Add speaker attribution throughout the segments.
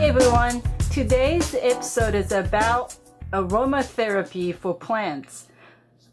Speaker 1: everyone, today's episode is about aromatherapy for plants.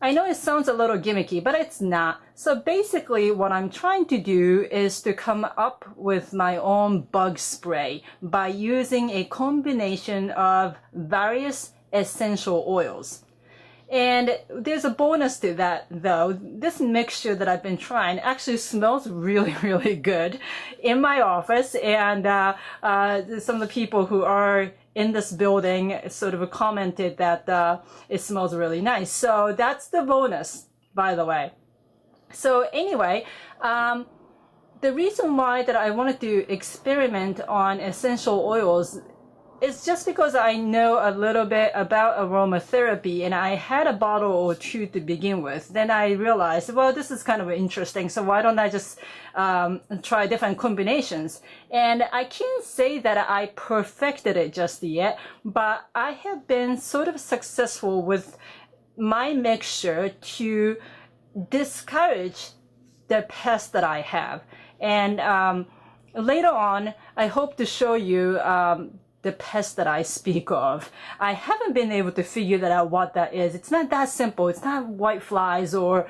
Speaker 1: I know it sounds a little gimmicky, but it's not. So basically what I'm trying to do is to come up with my own bug spray by using a combination of various essential oils. And there's a bonus to that though. This mixture that I've been trying actually smells really, really good in my office, and some of the people who are in this building sort of commented that it smells really nice. So that's the bonus, by the way. So anyway, the reason why that I wanted to experiment on essential oils is just because I know a little bit about aromatherapy, and I had a bottle or two to begin with. Then I realized, well, this is kind of interesting, so why don't I just try different combinations? And I can't say that I perfected it just yet, but I have been sort of successful with my mixture to discourage the pests that I have. And later on, I hope to show you the pest that I speak of. I haven't been able to figure that out what that is. It's not that simple. It's not white flies or,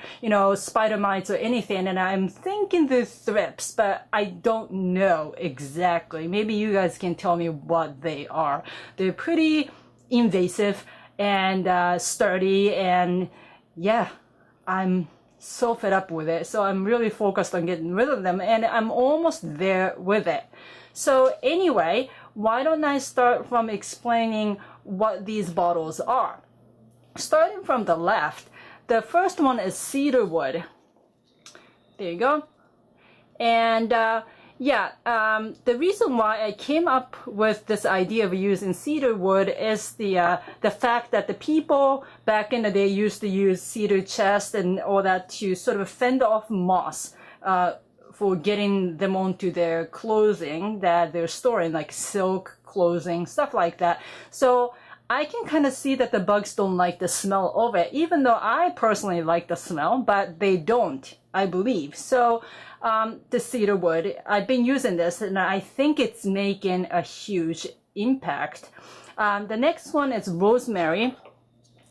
Speaker 1: spider mites or anything. And I'm thinking the thrips, but I don't know exactly. Maybe you guys can tell me what they are. They're pretty invasive and sturdy, and yeah, I'm so fed up with it. So I'm really focused on getting rid of them, and I'm almost there with it. So anyway, why don't I start from explaining what these bottles are? Starting from the left, the first one is Cedar Wood. There you go. And the reason why I came up with this idea of using cedar wood is the fact that the people back in the day used to use cedar chest and all that to sort of fend off moss for getting them onto their clothing that they're storing, like silk clothing, stuff like that. So I can kind of see that the bugs don't like the smell of it, even though I personally like the smell, but they don't, I believe. So the cedar wood, I've been using this, and I think it's making a huge impact. The next one is Rosemary,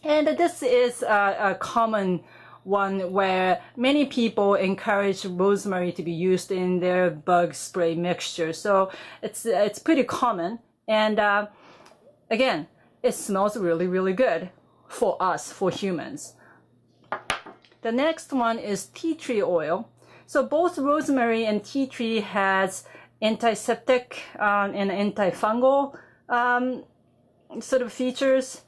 Speaker 1: and this is a common one where many people encourage rosemary to be used in their bug spray mixture. So it's pretty common, and again, it smells really, really good for us, for humans. The next one is tea tree oil. So both rosemary and tea tree has antiseptic and antifungal sort of features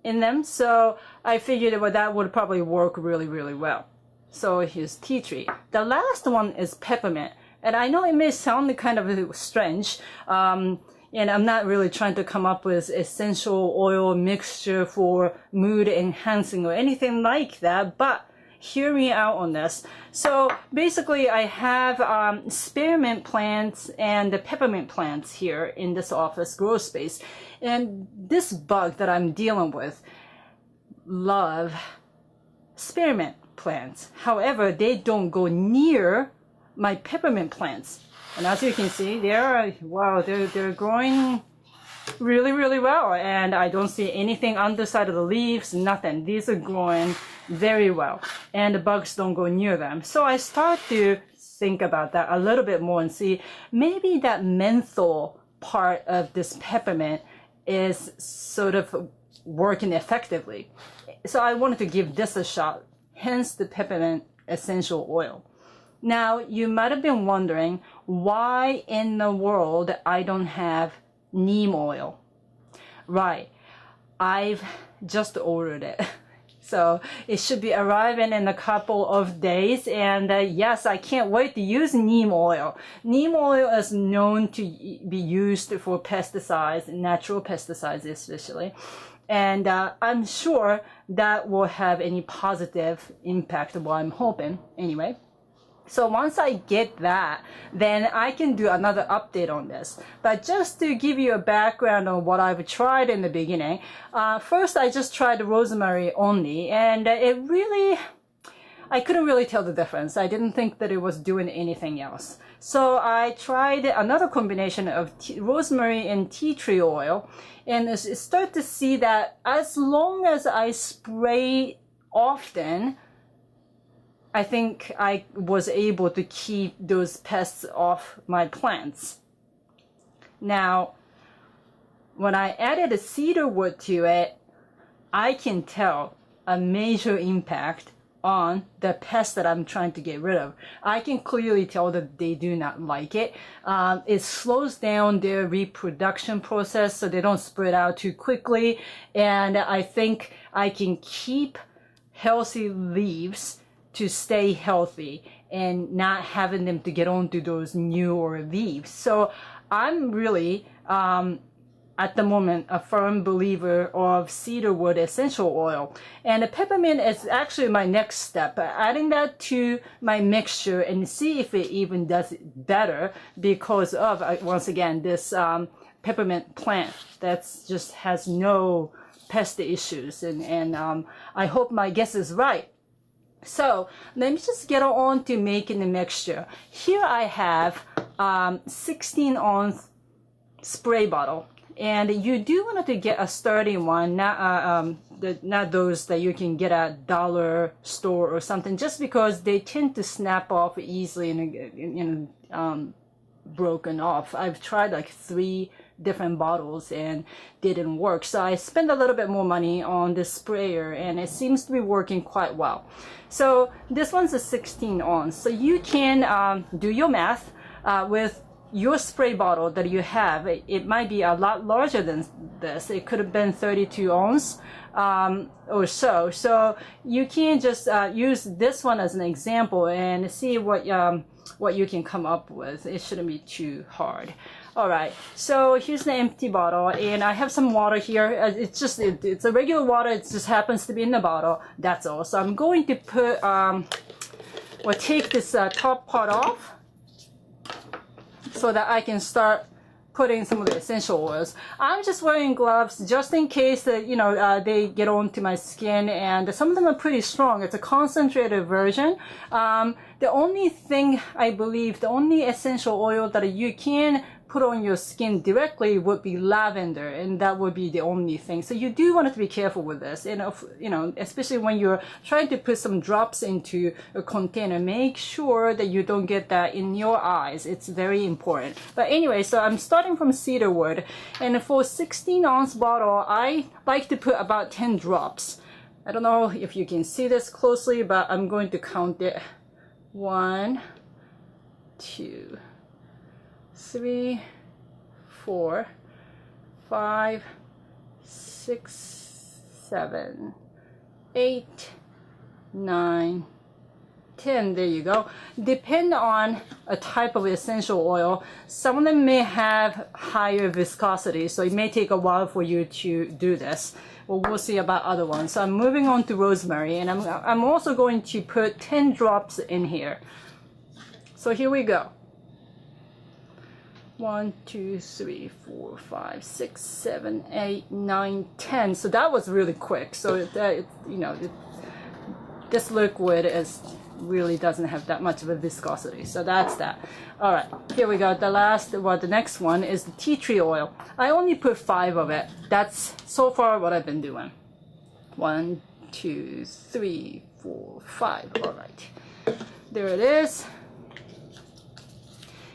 Speaker 1: in them. So I figured that would probably work really, really well. So here's tea tree. The last one is peppermint. And I know it may sound kind of strange, and I'm not really trying to come up with essential oil mixture for mood enhancing or anything like that, but hear me out on this. So basically I have spearmint plants and the peppermint plants here in this office grow space. And this bug that I'm dealing with love spearmint plants. However, they don't go near my peppermint plants. And as you can see, they're growing really, really well. And I don't see anything underside of the leaves, nothing. These are growing very well, and the bugs don't go near them. So I start to think about that a little bit more and see maybe that menthol part of this peppermint is sort of working effectively. So I wanted to give this a shot, hence the peppermint essential oil. Now, you might have been wondering why in the world I don't have neem oil. Right, I've just ordered it. So it should be arriving in a couple of days, and yes, I can't wait to use neem oil. Neem oil is known to be used for pesticides, natural pesticides especially, and I'm sure that will have any positive impact, well, I'm hoping anyway. So once I get that, then I can do another update on this. But just to give you a background on what I've tried in the beginning, first I just tried rosemary only, and it really, I couldn't really tell the difference. I didn't think that it was doing anything else. So I tried another combination of rosemary and tea tree oil, and I start to see that as long as I spray often, I think I was able to keep those pests off my plants. Now, when I added a cedar wood to it, I can tell a major impact on the pests that I'm trying to get rid of. I can clearly tell that they do not like it. It slows down their reproduction process so they don't spread out too quickly. And I think I can keep healthy leaves to stay healthy and not having them to get onto those newer leaves. So I'm really, at the moment, a firm believer of cedarwood essential oil. And the peppermint is actually my next step. Adding that to my mixture and see if it even does it better because of, once again, this peppermint plant that just has no pest issues. And I hope my guess is right. So let me just get on to making the mixture. Here I have 16-ounce spray bottle. And you do want to get a sturdy one, not those that you can get at dollar store or something, just because they tend to snap off easily and broken off. I've tried like 3 different bottles and didn't work. So I spent a little bit more money on this sprayer and it seems to be working quite well. So this one's a 16-ounce. So you can do your math with your spray bottle that you have. It might be a lot larger than this. It could have been 32 ounce or so. So you can just use this one as an example and see what you can come up with. It shouldn't be too hard. All right, so here's the empty bottle, and I have some water here. It's a regular water. It just happens to be in the bottle. That's all. So I'm going to put, take this top part off so that I can start putting some of the essential oils. I'm just wearing gloves just in case that they get onto my skin, and some of them are pretty strong. It's a concentrated version. The only thing I believe, the only essential oil that you can put on your skin directly would be lavender, and that would be the only thing. So you do want to be careful with this, and especially when you're trying to put some drops into a container, make sure that you don't get that in your eyes. It's very important. But anyway, so I'm starting from cedarwood, and for 16-ounce bottle, I like to put about 10 drops. I don't know if you can see this closely, but I'm going to count it. 1, 2, 3, 4, 5, 6, 7, 8, 9, 10. There you go. Depend on a type of essential oil. Some of them may have higher viscosity, so it may take a while for you to do this. Well, we'll see about other ones. So I'm moving on to rosemary, and I'm also going to put 10 drops in here. So here we go. 1, 2, 3, 4, 5, 6, 7, 8, 9, 10. So that was really quick. So this liquid really doesn't have that much of a viscosity. So that's that. All right, here we go. The next one is the tea tree oil. I only put 5 of it. That's so far what I've been doing. 1, 2, 3, 4, 5. All right, there it is.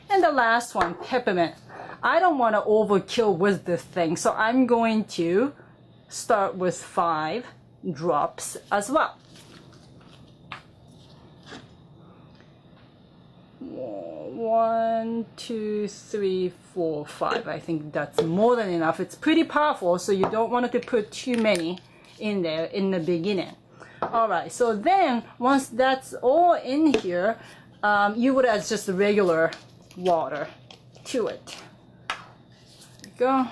Speaker 1: And the last one, peppermint. I don't want to overkill with this thing, so I'm going to start with 5 drops as well. 1, 2, 3, 4, 5. I think that's more than enough. It's pretty powerful, so you don't want to put too many in there in the beginning. All right, so then once that's all in here, you would add just regular water to it. There you go.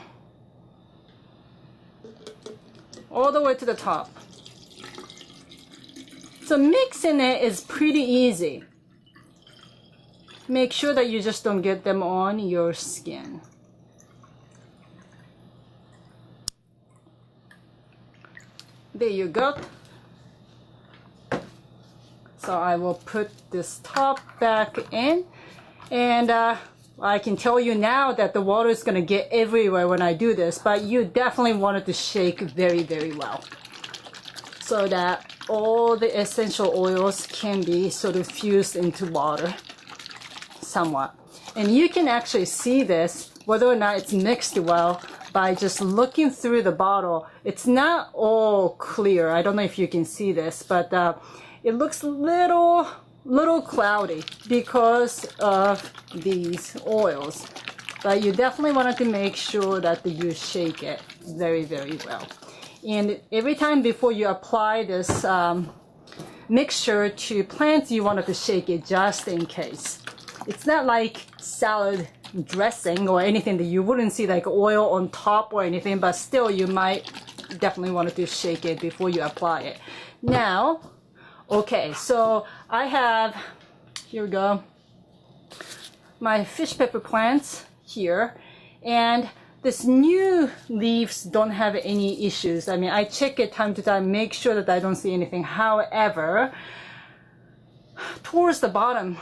Speaker 1: All the way to the top. So mixing it is pretty easy. Make sure that you just don't get them on your skin. There you go. So I will put this top back in, and I can tell you now that the water is going to get everywhere when I do this, but you definitely want it to shake very, very well so that all the essential oils can be sort of fused into water somewhat. And you can actually see this, whether or not it's mixed well, by just looking through the bottle. It's not all clear. I don't know if you can see this, but it looks little cloudy because of these oils. But you definitely wanted to make sure that you shake it very, very well. And every time before you apply this mixture to plants, you wanted to shake it just in case. It's not like salad dressing or anything that you wouldn't see like oil on top or anything, but still you might definitely want to shake it before you apply it. Now, okay, so I have, here we go, my fish pepper plants here, and this new leaves don't have any issues. I mean, I check it time to time, make sure that I don't see anything. However, towards the bottom,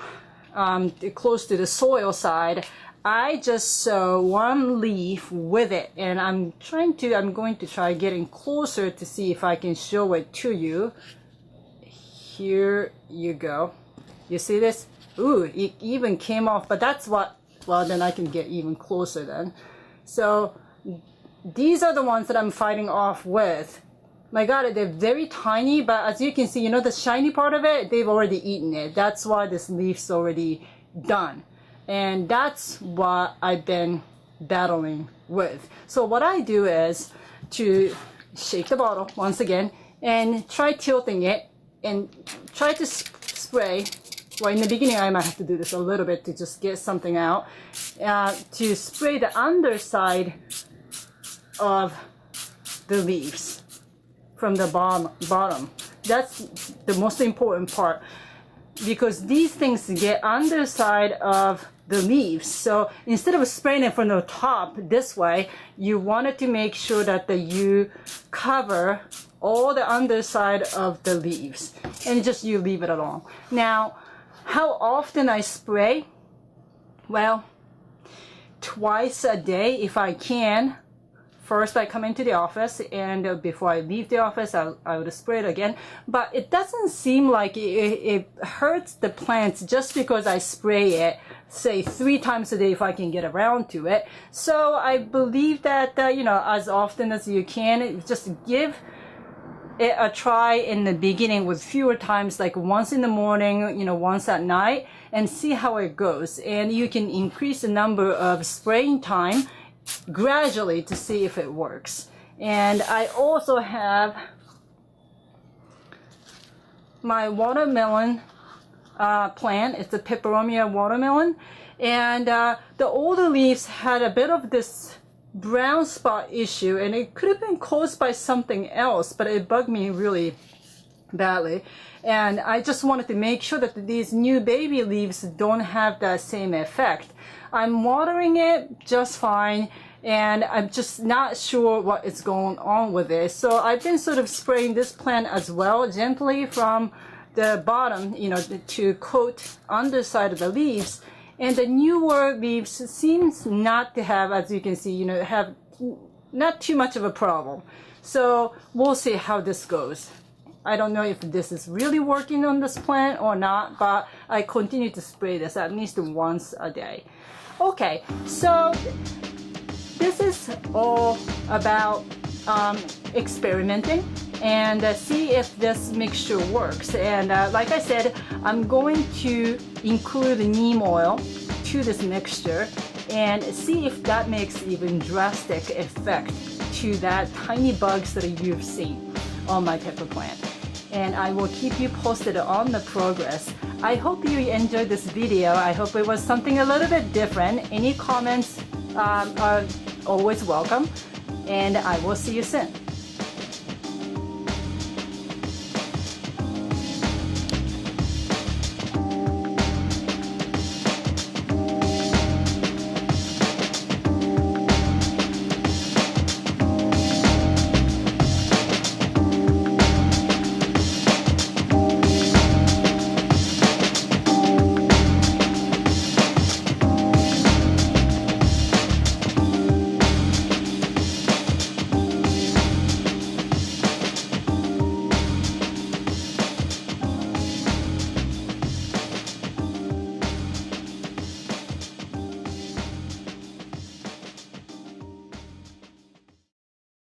Speaker 1: close to the soil side, I just saw one leaf with it, and I'm going to try getting closer to see if I can show it to you. Here you go. You see this? Ooh, it even came off, but that's what, well, then I can get even closer then. So these are the ones that I'm fighting off with. My God, they're very tiny, but as you can see, you know, the shiny part of it, they've already eaten it. That's why this leaf's already done. And that's what I've been battling with. So what I do is to shake the bottle once again and try tilting it and try to spray. Well, in the beginning, I might have to do this a little bit to just get something out. To spray the underside of the leaves from the bottom. That's the most important part, because these things get underside of the leaves. So instead of spraying it from the top this way, you wanted to make sure that you cover all the underside of the leaves, and just you leave it alone. Now, how often I spray? Well, twice a day if I can. First, I come into the office, and before I leave the office, I would spray it again. But it doesn't seem like it hurts the plants just because I spray it, say 3 times a day if I can get around to it. So I believe that, you know, as often as you can, just give it a try in the beginning with fewer times, like once in the morning, you know, once at night, and see how it goes. And you can increase the number of spraying time gradually to see if it works. And I also have my watermelon plant. It's a Peppermint watermelon, and the older leaves had a bit of this brown spot issue, and it could have been caused by something else, but it bugged me really badly. And I just wanted to make sure that these new baby leaves don't have that same effect. I'm watering it just fine, and I'm just not sure what is going on with it. So I've been sort of spraying this plant as well, gently from the bottom, you know, to coat underside of the leaves. And the newer leaves seems not to have, as you can see, you know, have not too much of a problem. So we'll see how this goes. I don't know if this is really working on this plant or not, but I continue to spray this at least once a day. Okay, so this is all about experimenting and see if this mixture works. And like I said, I'm going to include neem oil to this mixture and see if that makes even drastic effect to that tiny bugs that you've seen on my pepper plant. And I will keep you posted on the progress. I hope you enjoyed this video. I hope it was something a little bit different. Any comments are always welcome, and I will see you soon.